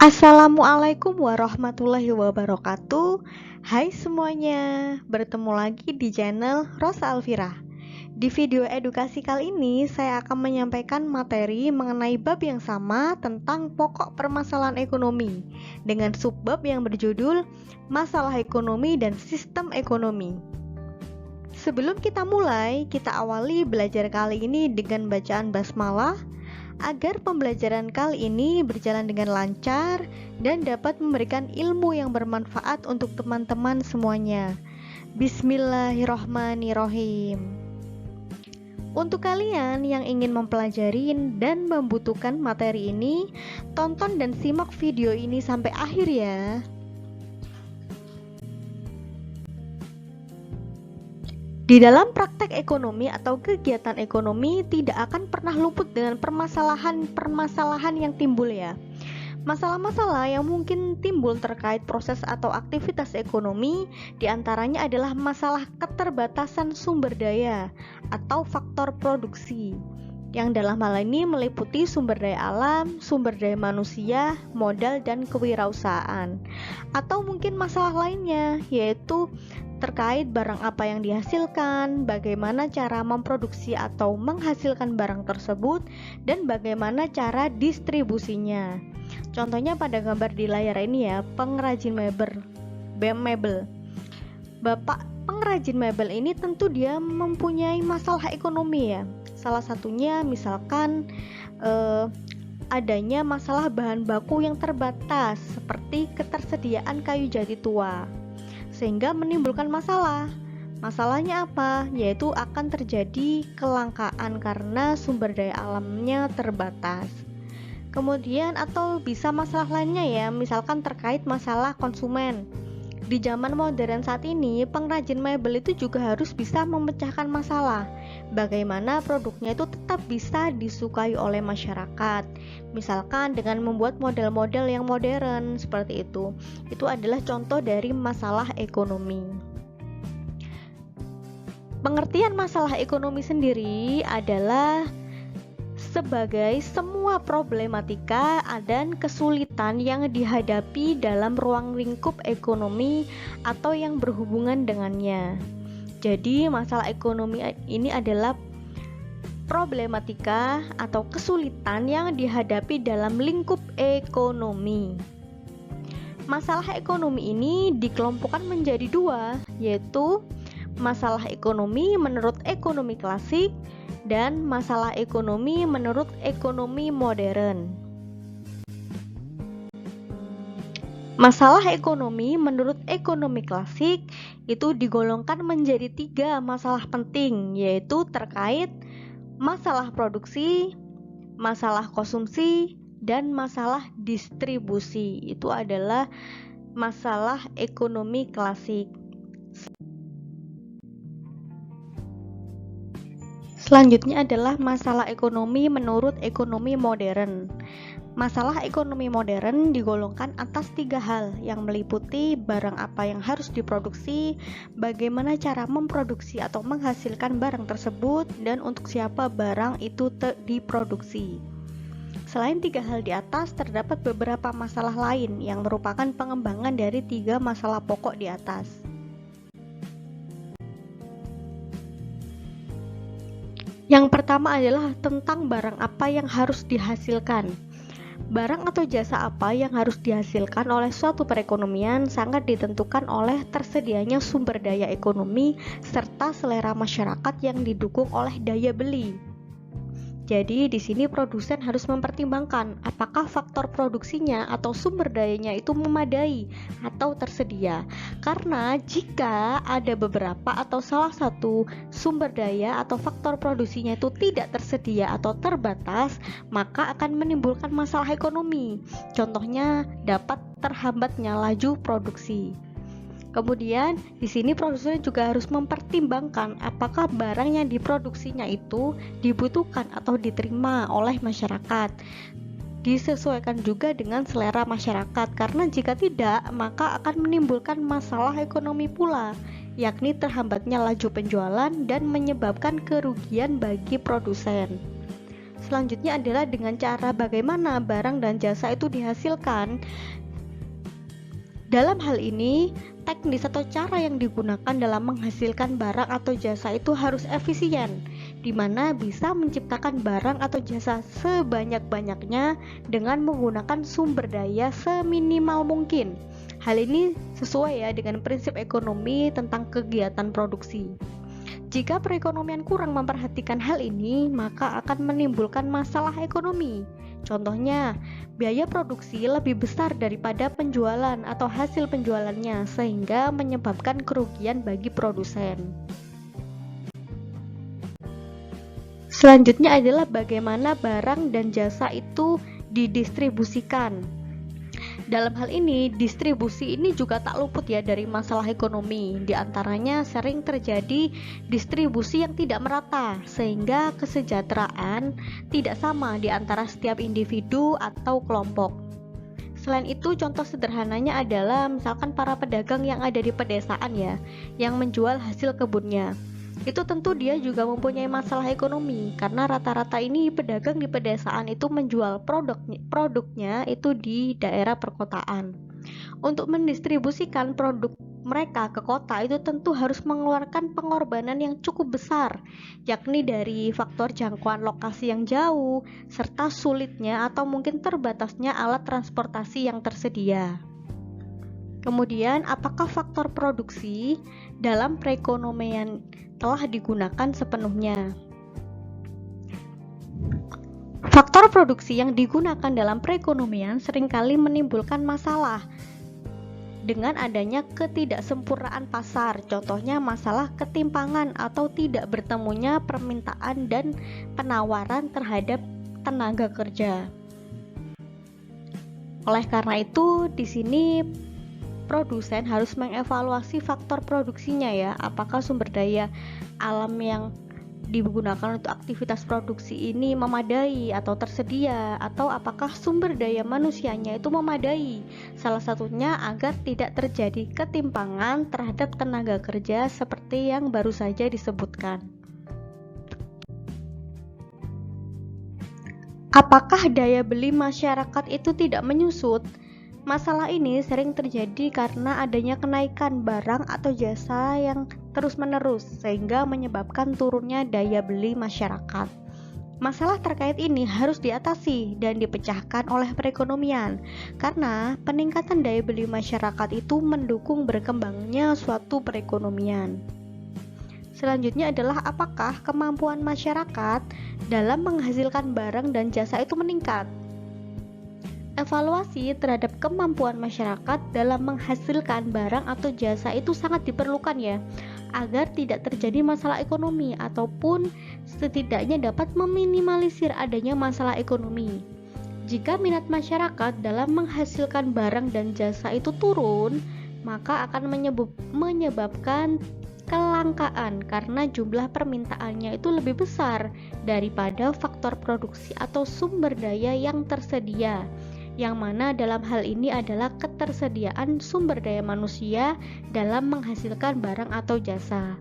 Assalamualaikum warahmatullahi wabarakatuh. Hai semuanya, bertemu lagi di channel Rosa Alfira. Di video edukasi kali ini, saya akan menyampaikan materi mengenai bab yang sama tentang pokok permasalahan ekonomi dengan subbab yang berjudul Masalah Ekonomi dan Sistem Ekonomi. Sebelum kita mulai, kita awali belajar kali ini dengan bacaan basmalah agar pembelajaran kali ini berjalan dengan lancar dan dapat memberikan ilmu yang bermanfaat untuk teman-teman semuanya. Bismillahirrohmanirrohim. Untuk kalian yang ingin mempelajari dan membutuhkan materi ini, tonton dan simak video ini sampai akhir ya. Di dalam praktek ekonomi atau kegiatan ekonomi tidak akan pernah luput dengan permasalahan-permasalahan yang timbul ya. Masalah-masalah yang mungkin timbul terkait proses atau aktivitas ekonomi diantaranya adalah masalah keterbatasan sumber daya atau faktor produksi, yang dalam hal ini meliputi sumber daya alam, sumber daya manusia, modal, dan kewirausahaan. Atau mungkin masalah lainnya, yaitu terkait barang apa yang dihasilkan, bagaimana cara memproduksi atau menghasilkan barang tersebut, dan bagaimana cara distribusinya. Contohnya pada gambar di layar ini ya, pengrajin mebel. Bapak pengrajin mebel ini tentu dia mempunyai masalah ekonomi ya. Salah satunya misalkan adanya masalah bahan baku yang terbatas seperti ketersediaan kayu jati tua, sehingga menimbulkan masalah. Masalahnya apa? Yaitu akan terjadi kelangkaan karena sumber daya alamnya terbatas. Kemudian atau bisa masalah lainnya ya, misalkan terkait masalah konsumen. Di zaman modern saat ini, pengrajin mebel itu juga harus bisa memecahkan masalah bagaimana produknya itu tetap bisa disukai oleh masyarakat. Misalkan dengan membuat model-model yang modern seperti itu. Itu adalah contoh dari masalah ekonomi. Pengertian masalah ekonomi sendiri adalah sebagai semua problematika dan kesulitan yang dihadapi dalam ruang lingkup ekonomi atau yang berhubungan dengannya. Jadi masalah ekonomi ini adalah problematika atau kesulitan yang dihadapi dalam lingkup ekonomi. Masalah ekonomi ini dikelompokkan menjadi dua, yaitu masalah ekonomi menurut ekonomi klasik dan masalah ekonomi menurut ekonomi modern. Masalah ekonomi menurut ekonomi klasik itu digolongkan menjadi 3 masalah penting, yaitu terkait masalah produksi, masalah konsumsi, dan masalah distribusi. Itu adalah masalah ekonomi klasik. Selanjutnya adalah masalah ekonomi menurut ekonomi modern. Masalah ekonomi modern digolongkan atas 3 hal yang meliputi barang apa yang harus diproduksi, bagaimana cara memproduksi atau menghasilkan barang tersebut, dan untuk siapa barang itu diproduksi. Selain 3 hal di atas, terdapat beberapa masalah lain yang merupakan pengembangan dari 3 masalah pokok di atas. Yang pertama adalah tentang barang apa yang harus dihasilkan. Barang atau jasa apa yang harus dihasilkan oleh suatu perekonomian sangat ditentukan oleh tersedianya sumber daya ekonomi serta selera masyarakat yang didukung oleh daya beli. Jadi di sini produsen harus mempertimbangkan apakah faktor produksinya atau sumber dayanya itu memadai atau tersedia. Karena jika ada beberapa atau salah satu sumber daya atau faktor produksinya itu tidak tersedia atau terbatas, maka akan menimbulkan masalah ekonomi. Contohnya dapat terhambatnya laju produksi. Kemudian di sini produsen juga harus mempertimbangkan apakah barang yang diproduksinya itu dibutuhkan atau diterima oleh masyarakat. Disesuaikan juga dengan selera masyarakat, karena jika tidak maka akan menimbulkan masalah ekonomi pula, yakni terhambatnya laju penjualan dan menyebabkan kerugian bagi produsen. Selanjutnya adalah dengan cara bagaimana barang dan jasa itu dihasilkan. Dalam hal ini, teknis atau cara yang digunakan dalam menghasilkan barang atau jasa itu harus efisien, di mana bisa menciptakan barang atau jasa sebanyak-banyaknya dengan menggunakan sumber daya seminimal mungkin. Hal ini sesuai ya dengan prinsip ekonomi tentang kegiatan produksi. Jika perekonomian kurang memperhatikan hal ini, maka akan menimbulkan masalah ekonomi. Contohnya, biaya produksi lebih besar daripada penjualan atau hasil penjualannya, sehingga menyebabkan kerugian bagi produsen. Selanjutnya adalah bagaimana barang dan jasa itu didistribusikan. Dalam hal ini, distribusi ini juga tak luput ya dari masalah ekonomi. Di antaranya sering terjadi distribusi yang tidak merata, sehingga kesejahteraan tidak sama di antara setiap individu atau kelompok. Selain itu, contoh sederhananya adalah misalkan para pedagang yang ada di pedesaan ya, yang menjual hasil kebunnya. Itu tentu dia juga mempunyai masalah ekonomi, karena rata-rata ini pedagang di pedesaan itu menjual produknya itu di daerah perkotaan. Untuk mendistribusikan produk mereka ke kota itu tentu harus mengeluarkan pengorbanan yang cukup besar, yakni dari faktor jangkauan lokasi yang jauh, serta sulitnya atau mungkin terbatasnya alat transportasi yang tersedia. Kemudian, apakah faktor produksi dalam perekonomian telah digunakan sepenuhnya? Faktor produksi yang digunakan dalam perekonomian seringkali menimbulkan masalah dengan adanya ketidaksempurnaan pasar, contohnya masalah ketimpangan atau tidak bertemunya permintaan dan penawaran terhadap tenaga kerja. Oleh karena itu, di sini produsen harus mengevaluasi faktor produksinya ya, apakah sumber daya alam yang digunakan untuk aktivitas produksi ini memadai atau tersedia, atau apakah sumber daya manusianya itu memadai, salah satunya agar tidak terjadi ketimpangan terhadap tenaga kerja seperti yang baru saja disebutkan. Apakah daya beli masyarakat itu tidak menyusut? Masalah ini sering terjadi karena adanya kenaikan barang atau jasa yang terus-menerus, sehingga menyebabkan turunnya daya beli masyarakat. Masalah terkait ini harus diatasi dan dipecahkan oleh perekonomian, karena peningkatan daya beli masyarakat itu mendukung berkembangnya suatu perekonomian. Selanjutnya adalah apakah kemampuan masyarakat dalam menghasilkan barang dan jasa itu meningkat? Evaluasi terhadap kemampuan masyarakat dalam menghasilkan barang atau jasa itu sangat diperlukan ya, agar tidak terjadi masalah ekonomi ataupun setidaknya dapat meminimalisir adanya masalah ekonomi. Jika minat masyarakat dalam menghasilkan barang dan jasa itu turun, maka akan menyebabkan kelangkaan karena jumlah permintaannya itu lebih besar daripada faktor produksi atau sumber daya yang tersedia, yang mana dalam hal ini adalah ketersediaan sumber daya manusia dalam menghasilkan barang atau jasa.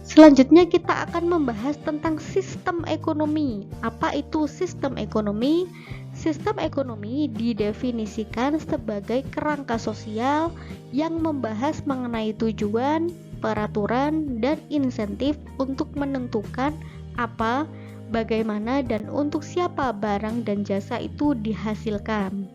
Selanjutnya kita akan membahas tentang sistem ekonomi. Apa itu sistem ekonomi? Sistem ekonomi didefinisikan sebagai kerangka sosial yang membahas mengenai tujuan, peraturan, dan insentif untuk menentukan apa, bagaimana, dan untuk siapa barang dan jasa itu dihasilkan.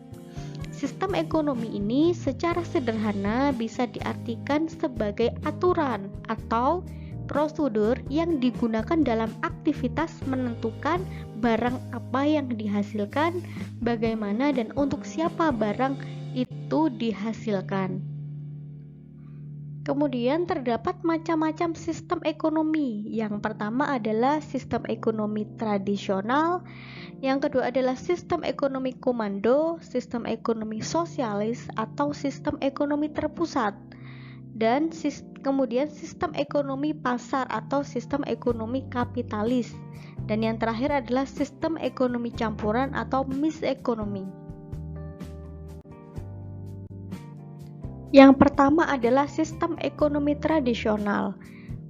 Sistem ekonomi ini secara sederhana bisa diartikan sebagai aturan atau prosedur yang digunakan dalam aktivitas menentukan barang apa yang dihasilkan, bagaimana, dan untuk siapa barang itu dihasilkan. Kemudian terdapat macam-macam sistem ekonomi. Yang pertama adalah sistem ekonomi tradisional, yang kedua adalah sistem ekonomi komando, sistem ekonomi sosialis atau sistem ekonomi terpusat, dan kemudian sistem ekonomi pasar atau sistem ekonomi kapitalis, dan yang terakhir adalah sistem ekonomi campuran atau mixed economy. Yang pertama adalah sistem ekonomi tradisional.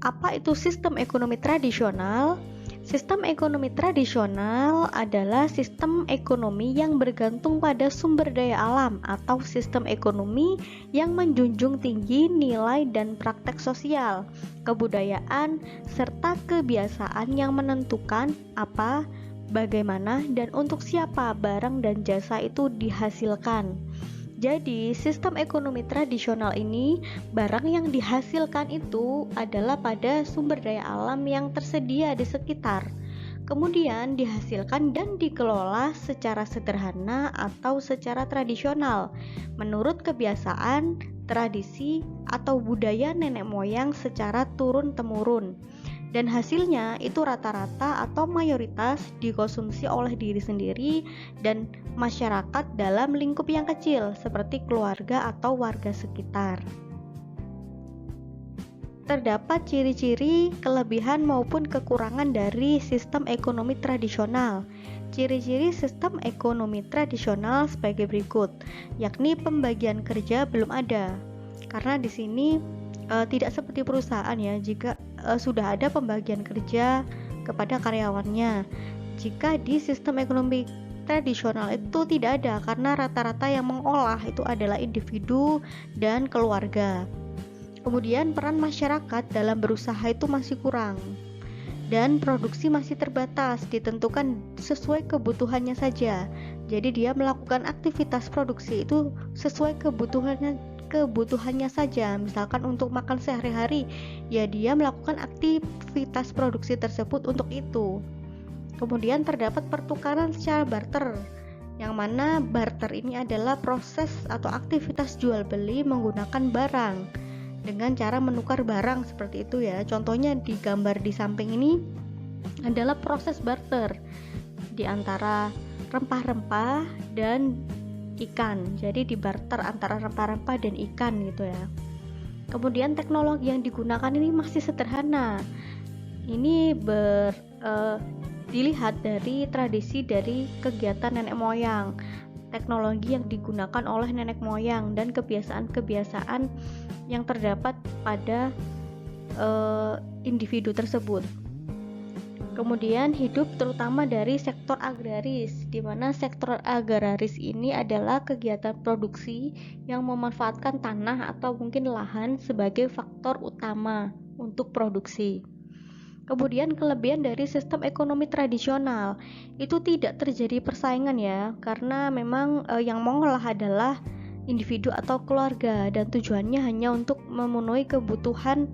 Apa itu sistem ekonomi tradisional? Sistem ekonomi tradisional adalah sistem ekonomi yang bergantung pada sumber daya alam atau sistem ekonomi yang menjunjung tinggi nilai dan praktek sosial, kebudayaan, serta kebiasaan yang menentukan apa, bagaimana, dan untuk siapa barang dan jasa itu dihasilkan. Jadi, sistem ekonomi tradisional ini, barang yang dihasilkan itu adalah pada sumber daya alam yang tersedia di sekitar. Kemudian dihasilkan dan dikelola secara sederhana atau secara tradisional, menurut kebiasaan, tradisi, atau budaya nenek moyang secara turun-temurun. Dan hasilnya itu rata-rata atau mayoritas dikonsumsi oleh diri sendiri dan masyarakat dalam lingkup yang kecil seperti keluarga atau warga sekitar. Terdapat ciri-ciri, kelebihan maupun kekurangan dari sistem ekonomi tradisional. Ciri-ciri sistem ekonomi tradisional sebagai berikut, yakni pembagian kerja belum ada. Karena di sini tidak seperti perusahaan ya, jika sudah ada pembagian kerja kepada karyawannya. Jika di sistem ekonomi tradisional itu tidak ada, karena rata-rata yang mengolah itu adalah individu dan keluarga. Kemudian peran masyarakat dalam berusaha itu masih kurang, dan produksi masih terbatas, ditentukan sesuai kebutuhannya saja. Jadi dia melakukan aktivitas produksi itu sesuai kebutuhannya saja. Misalkan untuk makan sehari-hari, ya dia melakukan aktivitas produksi tersebut untuk itu. Kemudian terdapat pertukaran secara barter, yang mana barter ini adalah proses atau aktivitas jual beli menggunakan barang dengan cara menukar barang seperti itu ya. Contohnya di gambar di samping ini adalah proses barter di antara rempah-rempah dan ikan. Jadi dibarter antara rempah-rempah dan ikan gitu ya. Kemudian teknologi yang digunakan ini masih sederhana. Ini dilihat dari tradisi dari kegiatan nenek moyang, teknologi yang digunakan oleh nenek moyang dan kebiasaan-kebiasaan yang terdapat pada individu tersebut. Kemudian hidup terutama dari sektor agraris, di mana sektor agraris ini adalah kegiatan produksi yang memanfaatkan tanah atau mungkin lahan sebagai faktor utama untuk produksi. Kemudian kelebihan dari sistem ekonomi tradisional itu tidak terjadi persaingan ya, karena memang yang mengolah adalah individu atau keluarga dan tujuannya hanya untuk memenuhi kebutuhan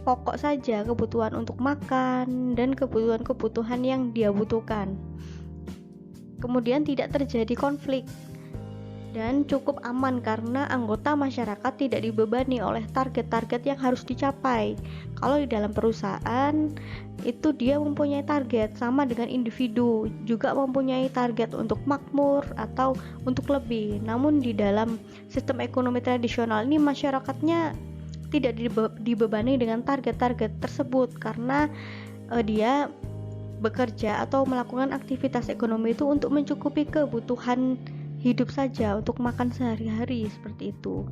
pokok saja, kebutuhan untuk makan dan kebutuhan yang dia butuhkan. Kemudian tidak terjadi konflik dan cukup aman karena anggota masyarakat tidak dibebani oleh target-target yang harus dicapai. Kalau di dalam perusahaan itu dia mempunyai target, sama dengan individu juga mempunyai target untuk makmur atau untuk lebih. Namun di dalam sistem ekonomi tradisional ini masyarakatnya tidak dibebani dengan target-target tersebut karena dia bekerja atau melakukan aktivitas ekonomi itu untuk mencukupi kebutuhan hidup saja, untuk makan sehari-hari seperti itu.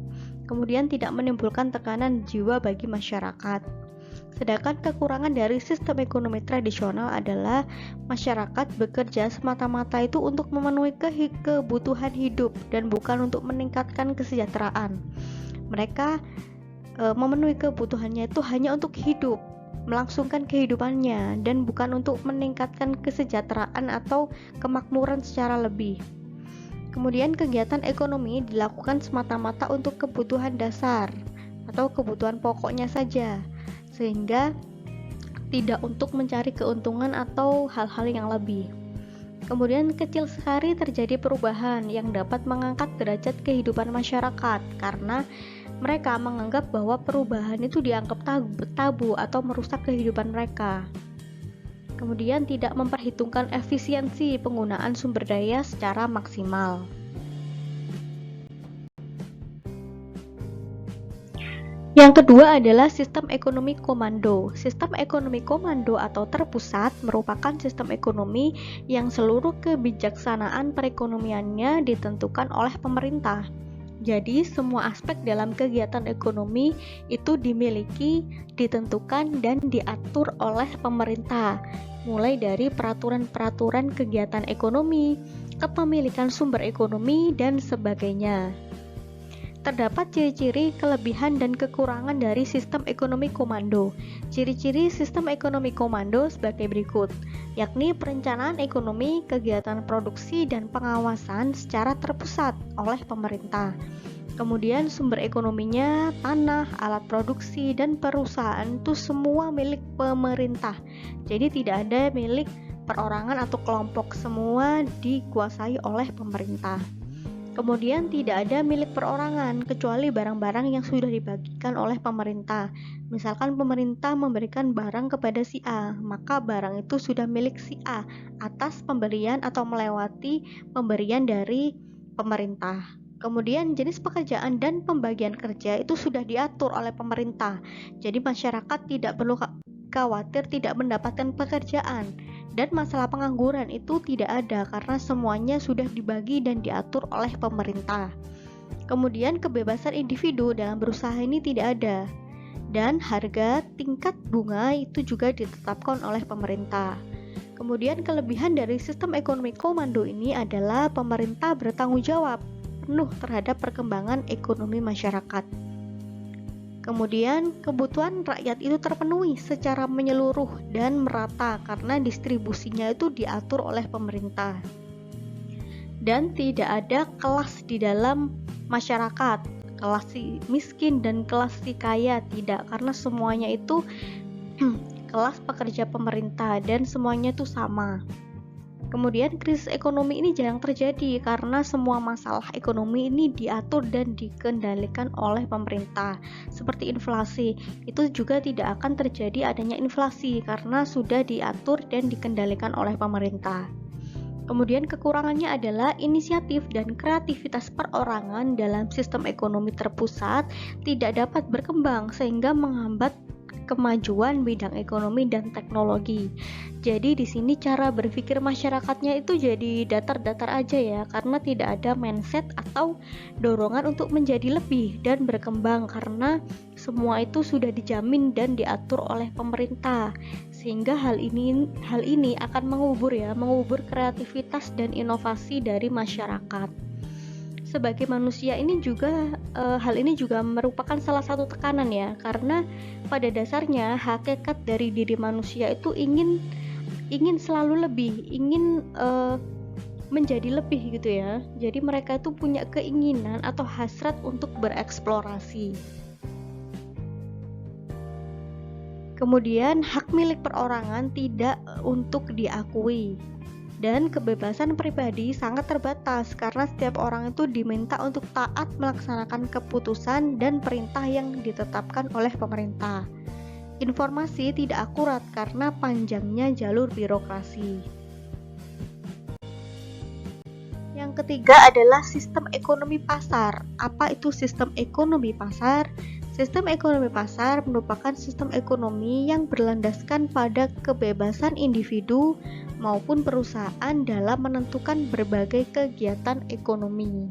Kemudian tidak menimbulkan tekanan jiwa bagi masyarakat. Sedangkan kekurangan dari sistem ekonomi tradisional adalah masyarakat bekerja semata-mata itu untuk memenuhi kebutuhan hidup dan bukan untuk meningkatkan kesejahteraan. Mereka memenuhi kebutuhannya itu hanya untuk hidup, melangsungkan kehidupannya, dan bukan untuk meningkatkan kesejahteraan atau kemakmuran secara lebih. Kemudian kegiatan ekonomi dilakukan semata-mata untuk kebutuhan dasar atau kebutuhan pokoknya saja, sehingga tidak untuk mencari keuntungan atau hal-hal yang lebih. Kemudian kecil sekali terjadi perubahan yang dapat mengangkat derajat kehidupan masyarakat karena mereka menganggap bahwa perubahan itu dianggap tabu atau merusak kehidupan mereka. Kemudian tidak memperhitungkan efisiensi penggunaan sumber daya secara maksimal. Yang kedua adalah sistem ekonomi komando. Sistem ekonomi komando atau terpusat merupakan sistem ekonomi yang seluruh kebijaksanaan perekonomiannya ditentukan oleh pemerintah. Jadi semua aspek dalam kegiatan ekonomi itu dimiliki, ditentukan, dan diatur oleh pemerintah, mulai dari peraturan-peraturan kegiatan ekonomi, kepemilikan sumber ekonomi, dan sebagainya. Terdapat ciri-ciri, kelebihan, dan kekurangan dari sistem ekonomi komando. Ciri-ciri sistem ekonomi komando sebagai berikut, yakni perencanaan ekonomi, kegiatan produksi, dan pengawasan secara terpusat oleh pemerintah. Kemudian sumber ekonominya, tanah, alat produksi, dan perusahaan itu semua milik pemerintah. Jadi tidak ada milik perorangan atau kelompok, semua dikuasai oleh pemerintah. Kemudian tidak ada milik perorangan kecuali barang-barang yang sudah dibagikan oleh pemerintah. Misalkan pemerintah memberikan barang kepada si A, maka barang itu sudah milik si A atas pemberian atau melewati pemberian dari pemerintah. Kemudian jenis pekerjaan dan pembagian kerja itu sudah diatur oleh pemerintah. Jadi masyarakat tidak perlu khawatir tidak mendapatkan pekerjaan. Dan masalah pengangguran itu tidak ada karena semuanya sudah dibagi dan diatur oleh pemerintah. Kemudian kebebasan individu dalam berusaha ini tidak ada. Dan harga tingkat bunga itu juga ditetapkan oleh pemerintah. Kemudian kelebihan dari sistem ekonomi komando ini adalah pemerintah bertanggung jawab penuh terhadap perkembangan ekonomi masyarakat. Kemudian kebutuhan rakyat itu terpenuhi secara menyeluruh dan merata karena distribusinya itu diatur oleh pemerintah. Dan tidak ada kelas di dalam masyarakat, kelas si miskin dan kelas si kaya, tidak, karena semuanya itu kelas pekerja pemerintah dan semuanya itu sama. Kemudian krisis ekonomi ini jarang terjadi karena semua masalah ekonomi ini diatur dan dikendalikan oleh pemerintah. Seperti inflasi, itu juga tidak akan terjadi adanya inflasi karena sudah diatur dan dikendalikan oleh pemerintah. Kemudian kekurangannya adalah inisiatif dan kreativitas perorangan dalam sistem ekonomi terpusat tidak dapat berkembang sehingga menghambat kemajuan bidang ekonomi dan teknologi. Jadi di sini cara berpikir masyarakatnya itu jadi datar-datar aja ya, karena tidak ada mindset atau dorongan untuk menjadi lebih dan berkembang karena semua itu sudah dijamin dan diatur oleh pemerintah. Sehingga hal ini akan mengubur kreativitas dan inovasi dari masyarakat. Sebagai manusia ini juga hal ini juga merupakan salah satu tekanan ya, karena pada dasarnya hakikat dari diri manusia itu ingin selalu lebih, ingin menjadi lebih gitu ya. Jadi mereka itu punya keinginan atau hasrat untuk bereksplorasi. Kemudian hak milik perorangan tidak untuk diakui. Dan kebebasan pribadi sangat terbatas karena setiap orang itu diminta untuk taat melaksanakan keputusan dan perintah yang ditetapkan oleh pemerintah. Informasi tidak akurat karena panjangnya jalur birokrasi. Yang ketiga adalah sistem ekonomi pasar. Apa itu sistem ekonomi pasar? Sistem ekonomi pasar merupakan sistem ekonomi yang berlandaskan pada kebebasan individu maupun perusahaan dalam menentukan berbagai kegiatan ekonomi.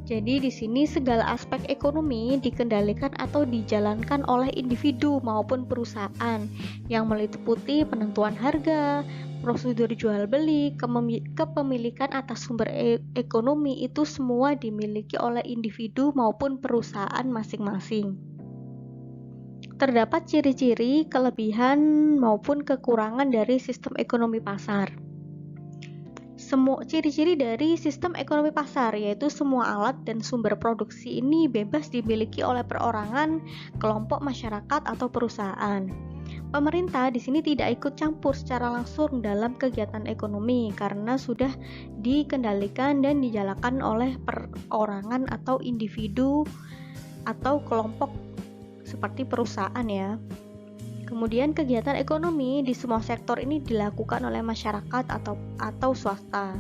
Jadi di sini segala aspek ekonomi dikendalikan atau dijalankan oleh individu maupun perusahaan yang meliputi penentuan harga, prosedur jual beli, kepemilikan atas sumber ekonomi itu semua dimiliki oleh individu maupun perusahaan masing-masing. Terdapat ciri-ciri, kelebihan maupun kekurangan dari sistem ekonomi pasar. Ciri-ciri dari sistem ekonomi pasar yaitu semua alat dan sumber produksi ini bebas dimiliki oleh perorangan, kelompok masyarakat atau perusahaan. Pemerintah di sini tidak ikut campur secara langsung dalam kegiatan ekonomi karena sudah dikendalikan dan dijalankan oleh perorangan atau individu atau kelompok seperti perusahaan ya. Kemudian kegiatan ekonomi di semua sektor ini dilakukan oleh masyarakat atau swasta.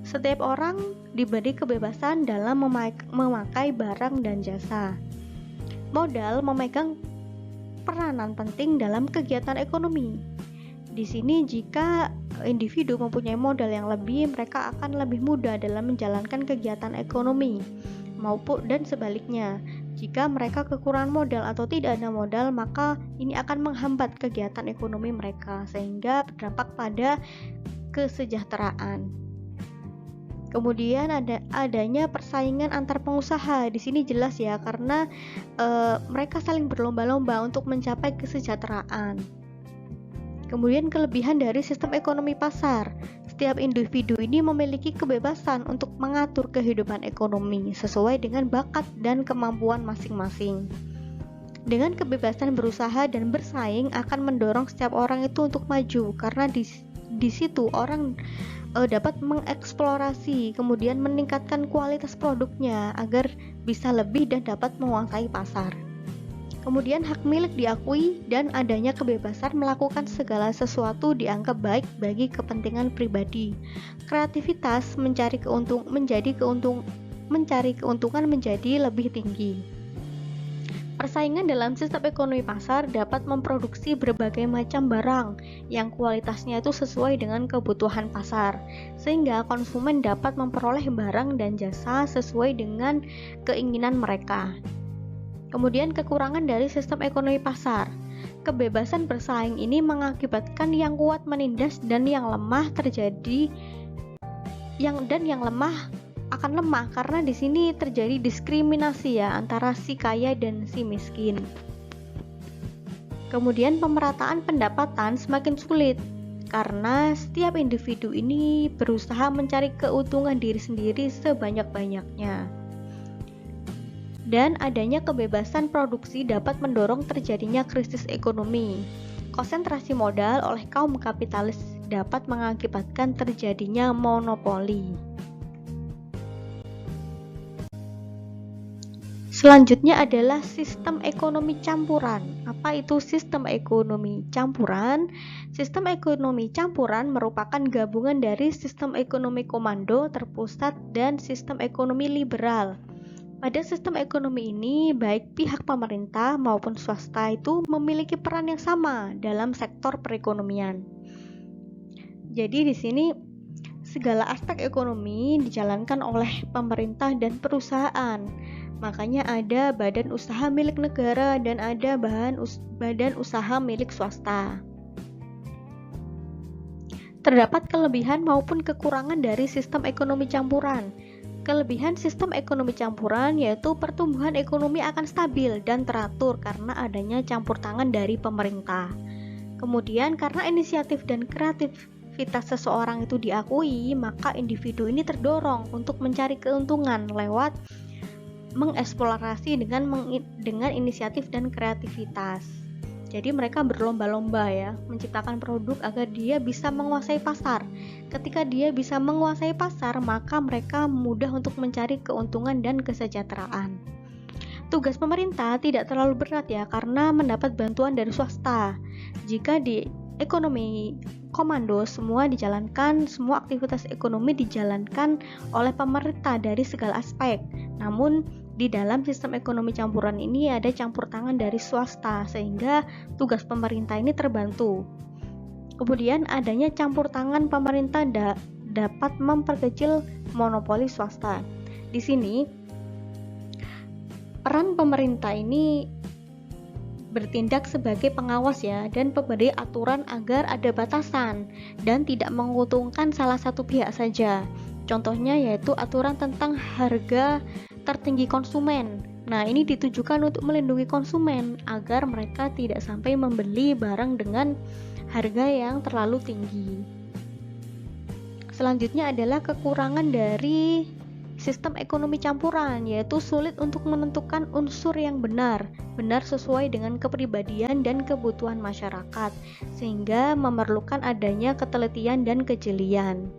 Setiap orang diberi kebebasan dalam memakai barang dan jasa. Modal memegang peranan penting dalam kegiatan ekonomi. Di sini jika individu mempunyai modal yang lebih, mereka akan lebih mudah dalam menjalankan kegiatan ekonomi, maupun dan sebaliknya. Jika mereka kekurangan modal atau tidak ada modal, maka ini akan menghambat kegiatan ekonomi mereka sehingga berdampak pada kesejahteraan. Kemudian adanya persaingan antar pengusaha. Di sini jelas ya, karena mereka saling berlomba-lomba untuk mencapai kesejahteraan. Kemudian kelebihan dari sistem ekonomi pasar. Setiap individu ini memiliki kebebasan untuk mengatur kehidupan ekonomi sesuai dengan bakat dan kemampuan masing-masing. Dengan kebebasan berusaha dan bersaing akan mendorong setiap orang itu untuk maju, karena di situ orang dapat mengeksplorasi, kemudian meningkatkan kualitas produknya agar bisa lebih dan dapat menguasai pasar. Kemudian hak milik diakui dan adanya kebebasan melakukan segala sesuatu dianggap baik bagi kepentingan pribadi. Kreativitas mencari keuntungan menjadi lebih tinggi. Persaingan dalam sistem ekonomi pasar dapat memproduksi berbagai macam barang yang kualitasnya itu sesuai dengan kebutuhan pasar, sehingga konsumen dapat memperoleh barang dan jasa sesuai dengan keinginan mereka. Kemudian kekurangan dari sistem ekonomi pasar. Kebebasan bersaing ini mengakibatkan yang kuat menindas dan yang lemah yang lemah akan lemah, karena di sini terjadi diskriminasi ya antara si kaya dan si miskin. Kemudian pemerataan pendapatan semakin sulit karena setiap individu ini berusaha mencari keuntungan diri sendiri sebanyak-banyaknya. Dan adanya kebebasan produksi dapat mendorong terjadinya krisis ekonomi. Konsentrasi modal oleh kaum kapitalis dapat mengakibatkan terjadinya monopoli. Selanjutnya adalah sistem ekonomi campuran. Apa itu sistem ekonomi campuran? Sistem ekonomi campuran merupakan gabungan dari sistem ekonomi komando, terpusat, dan sistem ekonomi liberal. Pada sistem ekonomi ini, baik pihak pemerintah maupun swasta itu memiliki peran yang sama dalam sektor perekonomian. Jadi di sini segala aspek ekonomi dijalankan oleh pemerintah dan perusahaan. Makanya ada badan usaha milik negara dan ada badan usaha milik swasta. Terdapat kelebihan maupun kekurangan dari sistem ekonomi campuran. Kelebihan sistem ekonomi campuran yaitu pertumbuhan ekonomi akan stabil dan teratur karena adanya campur tangan dari pemerintah. Kemudian karena inisiatif dan kreativitas seseorang itu diakui, maka individu ini terdorong untuk mencari keuntungan lewat mengeksplorasi dengan inisiatif dan kreativitas. Jadi mereka berlomba-lomba ya, menciptakan produk agar dia bisa menguasai pasar. Ketika dia bisa menguasai pasar, maka mereka mudah untuk mencari keuntungan dan kesejahteraan. Tugas pemerintah tidak terlalu berat ya, karena mendapat bantuan dari swasta. Jika di ekonomi komando semua aktivitas ekonomi dijalankan oleh pemerintah dari segala aspek. Namun di dalam sistem ekonomi campuran ini ada campur tangan dari swasta sehingga tugas pemerintah ini terbantu. Kemudian adanya campur tangan pemerintah dapat memperkecil monopoli swasta. Di sini peran pemerintah ini bertindak sebagai pengawas ya dan pemberi aturan agar ada batasan dan tidak menguntungkan salah satu pihak saja. Contohnya yaitu aturan tentang harga tertinggi konsumen. Nah, ini ditujukan untuk melindungi konsumen agar mereka tidak sampai membeli barang dengan harga yang terlalu tinggi. Selanjutnya adalah kekurangan dari sistem ekonomi campuran, yaitu sulit untuk menentukan unsur yang benar sesuai dengan kepribadian dan kebutuhan masyarakat, sehingga memerlukan adanya ketelitian dan kejelian.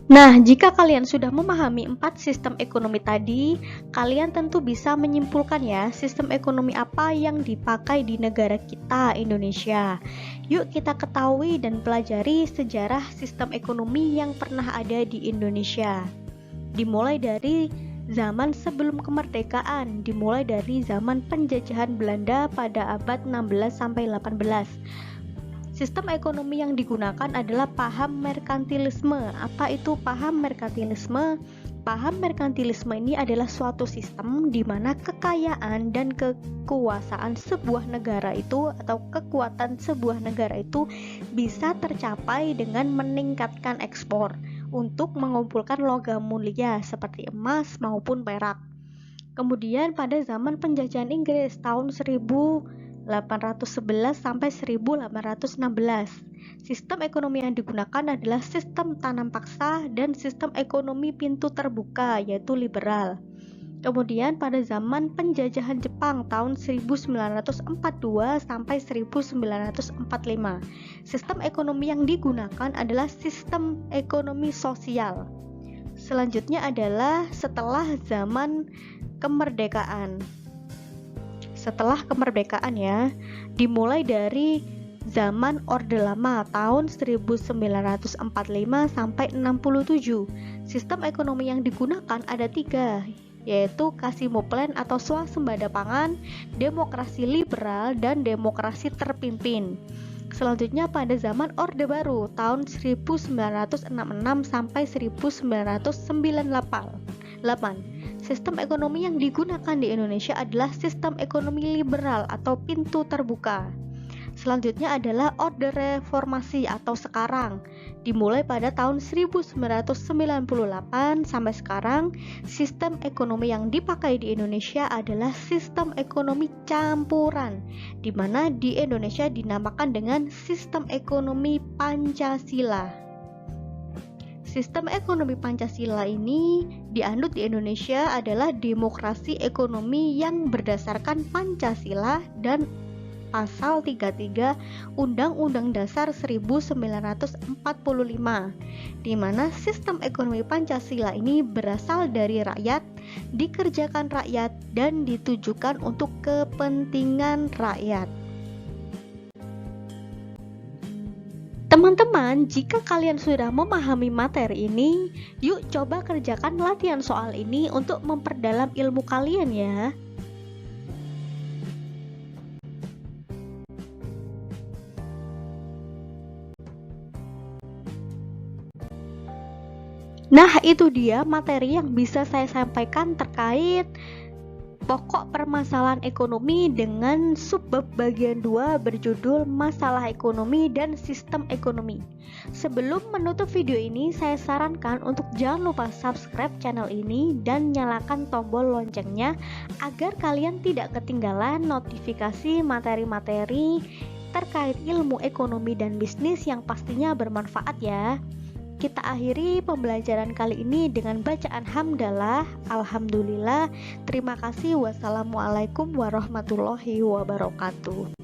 Nah, jika kalian sudah memahami 4 sistem ekonomi tadi, kalian tentu bisa menyimpulkan ya sistem ekonomi apa yang dipakai di negara kita, Indonesia. Yuk kita ketahui dan pelajari sejarah sistem ekonomi yang pernah ada di Indonesia. Dimulai dari Zaman sebelum kemerdekaan dimulai dari zaman penjajahan Belanda pada abad 16 sampai 18. Sistem ekonomi yang digunakan adalah paham merkantilisme. Apa itu paham merkantilisme? Paham merkantilisme ini adalah suatu sistem di mana kekayaan dan kekuasaan sebuah negara itu atau kekuatan sebuah negara itu bisa tercapai dengan meningkatkan ekspor untuk mengumpulkan logam mulia seperti emas maupun perak. Kemudian pada zaman penjajahan Inggris tahun 1811 sampai 1816, sistem ekonomi yang digunakan adalah sistem tanam paksa dan sistem ekonomi pintu terbuka yaitu liberal. Kemudian pada zaman penjajahan Jepang tahun 1942 sampai 1945, sistem ekonomi yang digunakan adalah sistem ekonomi sosial. Selanjutnya adalah setelah zaman kemerdekaan. Setelah kemerdekaan ya, dimulai dari zaman Orde Lama tahun 1945 sampai 67. Sistem ekonomi yang digunakan ada 3, yaitu Kasimo Plan atau swasembada pangan, demokrasi liberal, dan demokrasi terpimpin. Selanjutnya pada zaman Orde Baru tahun 1966 sampai 1998. Sistem ekonomi yang digunakan di Indonesia adalah sistem ekonomi liberal atau pintu terbuka. Selanjutnya adalah Orde Reformasi atau sekarang, dimulai pada tahun 1998 sampai sekarang. Sistem ekonomi yang dipakai di Indonesia adalah sistem ekonomi campuran, di mana di Indonesia dinamakan dengan sistem ekonomi Pancasila. Sistem ekonomi Pancasila ini dianut di Indonesia adalah demokrasi ekonomi yang berdasarkan Pancasila dan Pasal 33 Undang-Undang Dasar 1945, di mana sistem ekonomi Pancasila ini berasal dari rakyat, dikerjakan rakyat, dan ditujukan untuk kepentingan rakyat. Teman-teman, jika kalian sudah memahami materi ini, yuk coba kerjakan latihan soal ini untuk memperdalam ilmu kalian ya. Nah, itu dia materi yang bisa saya sampaikan terkait pokok permasalahan ekonomi dengan subbab bagian 2 berjudul Masalah Ekonomi dan Sistem Ekonomi. Sebelum menutup video ini, saya sarankan untuk jangan lupa subscribe channel ini dan nyalakan tombol loncengnya agar kalian tidak ketinggalan notifikasi materi-materi terkait ilmu ekonomi dan bisnis yang pastinya bermanfaat ya. Kita akhiri pembelajaran kali ini dengan bacaan hamdalah. Alhamdulillah. Terima kasih. Wassalamualaikum warahmatullahi wabarakatuh.